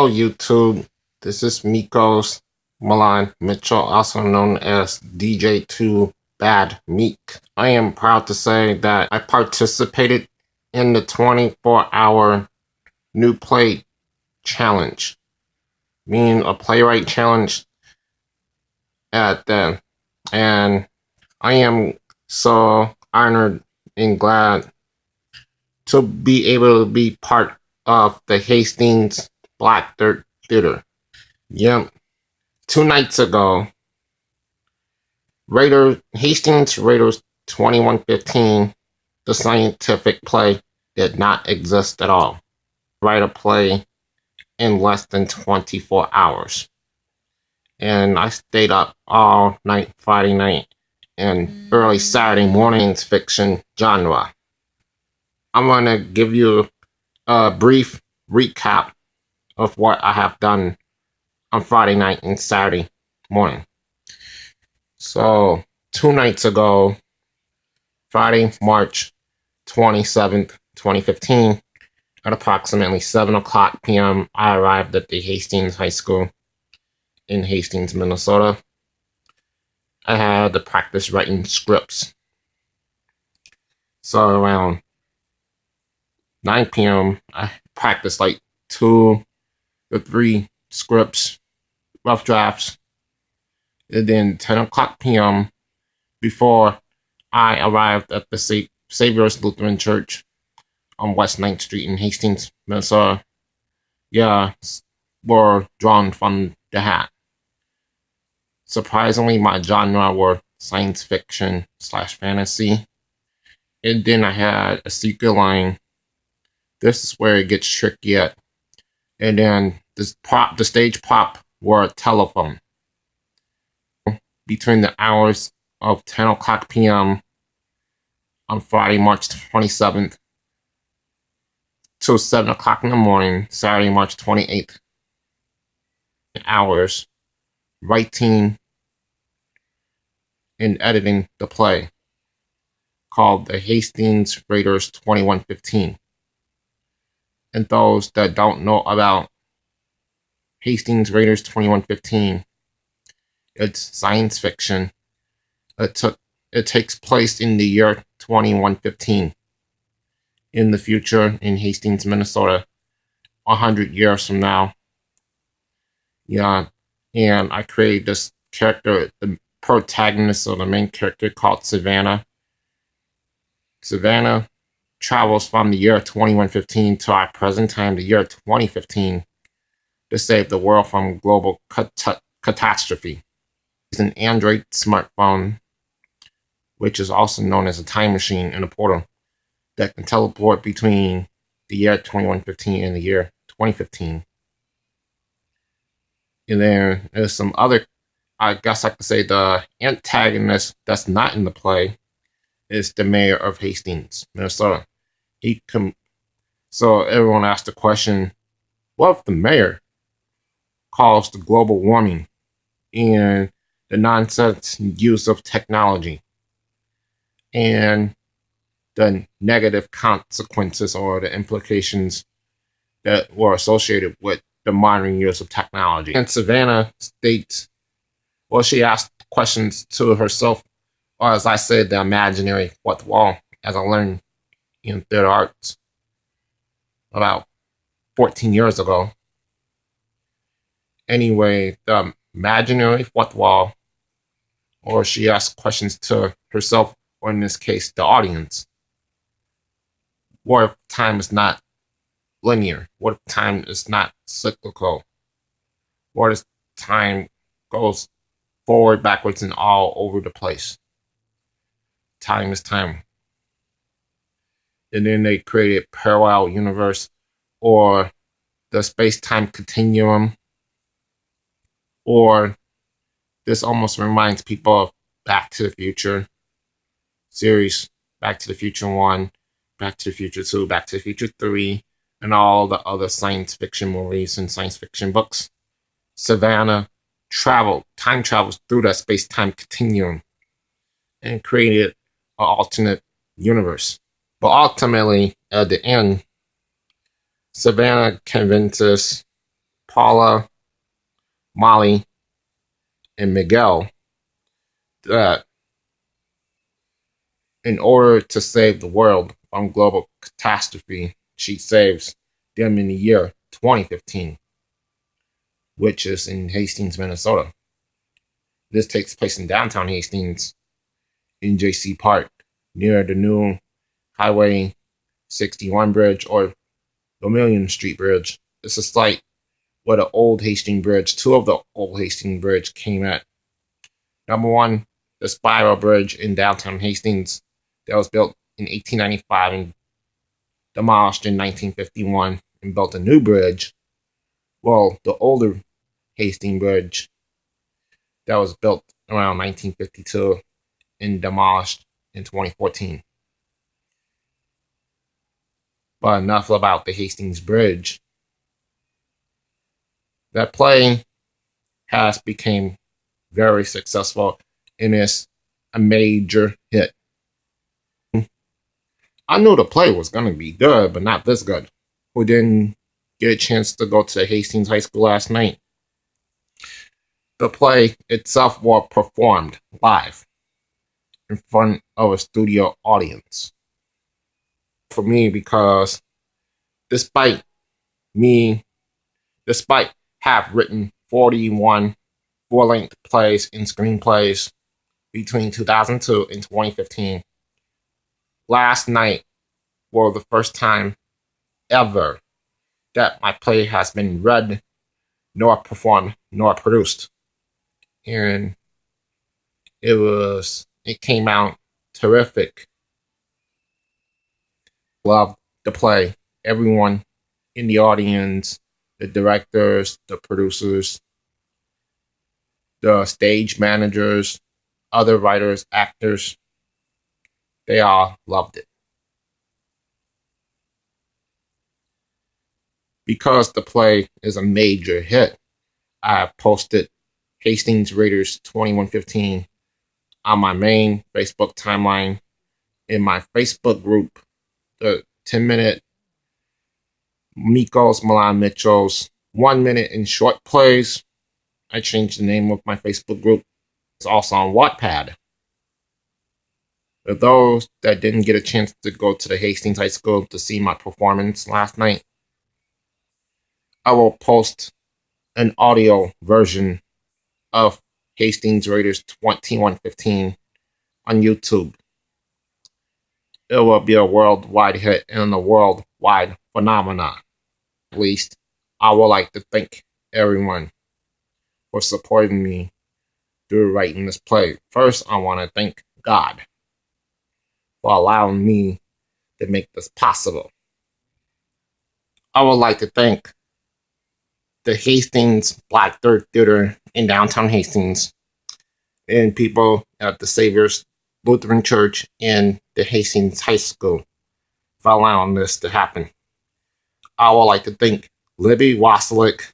Hello YouTube, this is Mikos Milan Mitchell, also known as DJ2 Bad Meek. I am proud to say that I participated in the 24-hour new play challenge, meaning a playwright challenge at the, and I am so honored and glad to be able to be part of the Hastings Black Dirt Theater. Yep. 2 nights ago, Hastings Raiders 2115, the scientific play, did not exist at all. Write a play in less than 24 hours. And I stayed up all night Friday night and early Saturday morning's fiction genre. I'm going to give you a brief recap of what I have done on Friday night and Saturday morning. So, 2 nights ago, Friday, March 27th, 2015, at approximately 7 o'clock p.m., I arrived at the Hastings High School in Hastings, Minnesota. I had to practice writing scripts. So, around 9 p.m., I practiced like 2 to 3 scripts, rough drafts. And then 10 o'clock p.m., before I arrived at the Saviours Lutheran Church on West 9th Street in Hastings, Minnesota, were drawn from the hat. Surprisingly, my genre were science fiction / fantasy. And then I had a secret line. This is where it gets tricky yet. And then the stage prop were a telephone. Between the hours of 10 o'clock p.m. on Friday, March 27th, to 7 o'clock in the morning, Saturday, March 28th, hours writing and editing the play called the Hastings Raiders 2115. And those that don't know about Hastings Raiders 2115, it's science fiction. It takes place in the year 2115. In the future, in Hastings, Minnesota, 100 years from now. Yeah, and I created this character, the protagonist or the main character, called Savannah. Savannah travels from the year 2115 to our present time, the year 2015, to save the world from global catastrophe. It's an Android smartphone, which is also known as a time machine and a portal that can teleport between the year 2115 and the year 2015. And then there's some other, I guess I could say the antagonist that's not in the play is the mayor of Hastings, Minnesota. So everyone asked the question, what if the mayor caused the global warming and the nonsense use of technology and the negative consequences or the implications that were associated with the modern use of technology? And Savannah states, well, she asked questions to herself, or as I said, the imaginary fourth wall, as I learned in theater arts about 14 years ago. Anyway, the imaginary fourth wall, or she asked questions to herself, or in this case, the audience. What if time is not linear? What if time is not cyclical? What if time goes forward, backwards, and all over the place? Time is time. And then they created parallel universe, or the space-time continuum, or this almost reminds people of Back to the Future series, Back to the Future 1, Back to the Future 2, Back to the Future 3, and all the other science fiction movies and science fiction books. Savannah time travels through that space-time continuum and created an alternate universe. But ultimately, at the end, Savannah convinces Paula, Molly, and Miguel that in order to save the world from global catastrophe, she saves them in the year 2015, which is in Hastings, Minnesota. This takes place in downtown Hastings in J.C. Park, near the new Highway 61 bridge or Vermilion Street Bridge. It's a site where the old Hastings Bridge, two of the old Hastings Bridge came at. Number one, the Spiral Bridge in downtown Hastings that was built in 1895 and demolished in 1951 and built a new bridge. Well, the older Hastings Bridge that was built around 1952 and demolished in 2014. But enough about the Hastings Bridge. That play has become very successful and is a major hit. I knew the play was going to be good, but not this good. Who didn't get a chance to go to Hastings High School last night? The play itself was performed live in front of a studio audience. For me, because despite have written 41 full-length plays and screenplays between 2002 and 2015, last night was the first time ever that my play has been read, nor performed, nor produced. And it came out terrific. Loved the play. Everyone in the audience, the directors, the producers, the stage managers, other writers, actors, they all loved it. Because the play is a major hit, I have posted Hastings Raiders 2115 on my main Facebook timeline, in my Facebook group, the 10-minute Mikos Milan Mitchell's 1 minute in short plays. I changed the name of my Facebook group. It's also on Wattpad. For those that didn't get a chance to go to the Hastings High School to see my performance last night, I will post an audio version of Hastings Raiders 2115 on YouTube. It will be a worldwide hit and a worldwide phenomenon. At least, I would like to thank everyone for supporting me through writing this play. First, I want to thank God for allowing me to make this possible. I would like to thank the Hastings Black Third Theater in downtown Hastings and people at the Saviours Lutheran Church and the Hastings High School for allowing this to happen. I would like to thank Libby Wasylik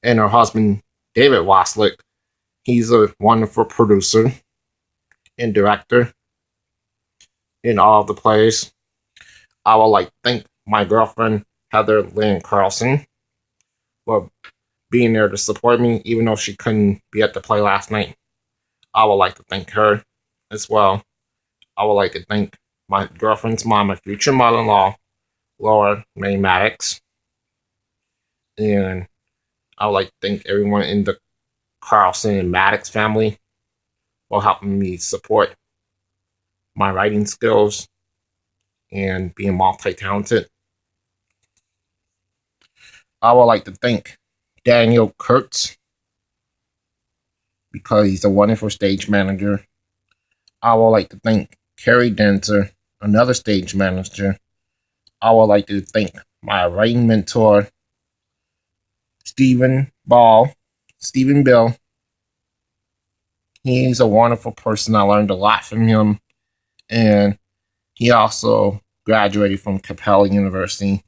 and her husband, David Wasylik. He's a wonderful producer and director in all of the plays. I would like to thank my girlfriend, Heather Lynn Carlson, for being there to support me, even though she couldn't be at the play last night. I would like to thank her as well. I would like to thank my girlfriend's mom, my future mother-in-law, Laura May Maddox. And I would like to thank everyone in the Carlson and Maddox family for helping me support my writing skills and being multi-talented. I would like to thank Daniel Kurtz because he's a wonderful stage manager. I would like to thank Carrie Denzer, another stage manager. I would like to thank my writing mentor, Stephen Baul, Stephen Bill. He's a wonderful person. I learned a lot from him. And he also graduated from Capella University,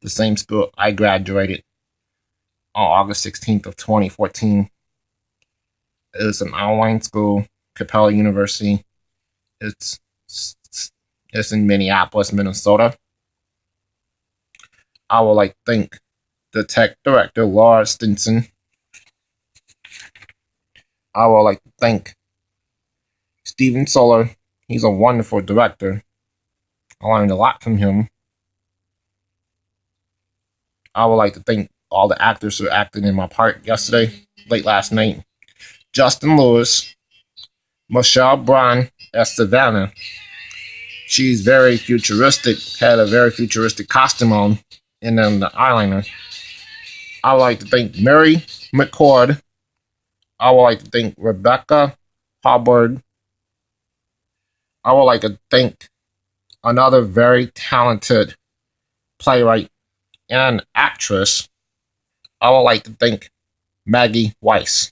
the same school I graduated on August 16th of 2014. It's an online school, Capella University. It's in Minneapolis, Minnesota. I would like to thank the tech director, Laura Stinson. I would like to thank Steven Solar. He's a wonderful director. I learned a lot from him. I would like to thank all the actors who acted in my part yesterday, late last night. Justin Lewis, Michelle Braun as Savannah. She's very futuristic, had a very futuristic costume on, and then the eyeliner. I would like to thank Mary McCord. I would like to thank Rebecca Hubbard. I would like to thank another very talented playwright and actress. I would like to thank Maggie Weiss.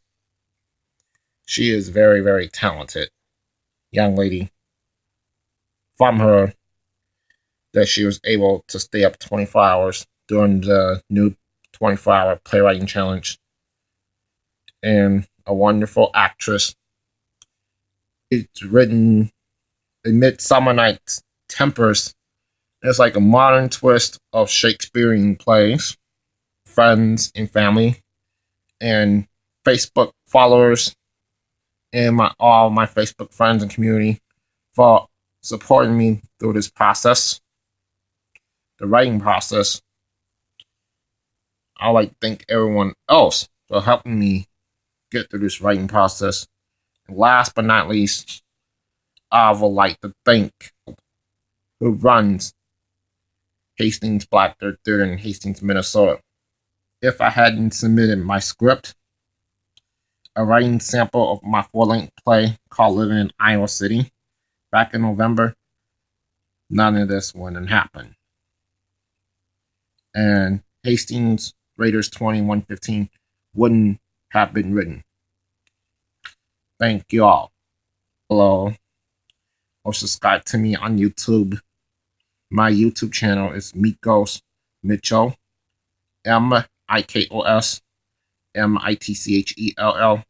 She is very, very talented young lady. From her, that she was able to stay up 24 hours during the new 24-hour playwriting challenge. And a wonderful actress. It's written in Midsummer Night's Tempest. It's like a modern twist of Shakespearean plays. Friends and family and Facebook followers and all my Facebook friends and community for supporting me through this process, the writing process. I'd like to thank everyone else for helping me get through this writing process. And last but not least, I would like to thank who runs Hastings Black Dirt Theater in Hastings, Minnesota. If I hadn't submitted my script, a writing sample of my full-length play called Living in Iowa City, back in November, none of this wouldn't happen. And Hastings Raiders 2115 wouldn't have been written. Thank you all. Hello. Or subscribe to me on YouTube. My YouTube channel is Mikos Mitchell. Mikos Mitchell.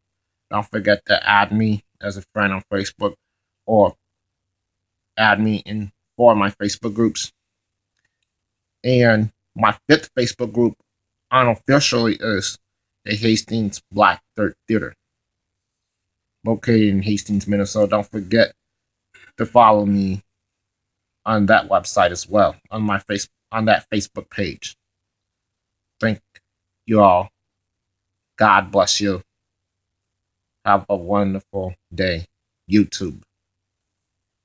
Don't forget to add me as a friend on Facebook or add me in for my Facebook groups. And my 5th Facebook group unofficially is the Hastings Black Dirt Theater, located in Hastings, Minnesota. Don't forget to follow me on that website as well, on that Facebook page. Thank you all. God bless you. Have a wonderful day, YouTube.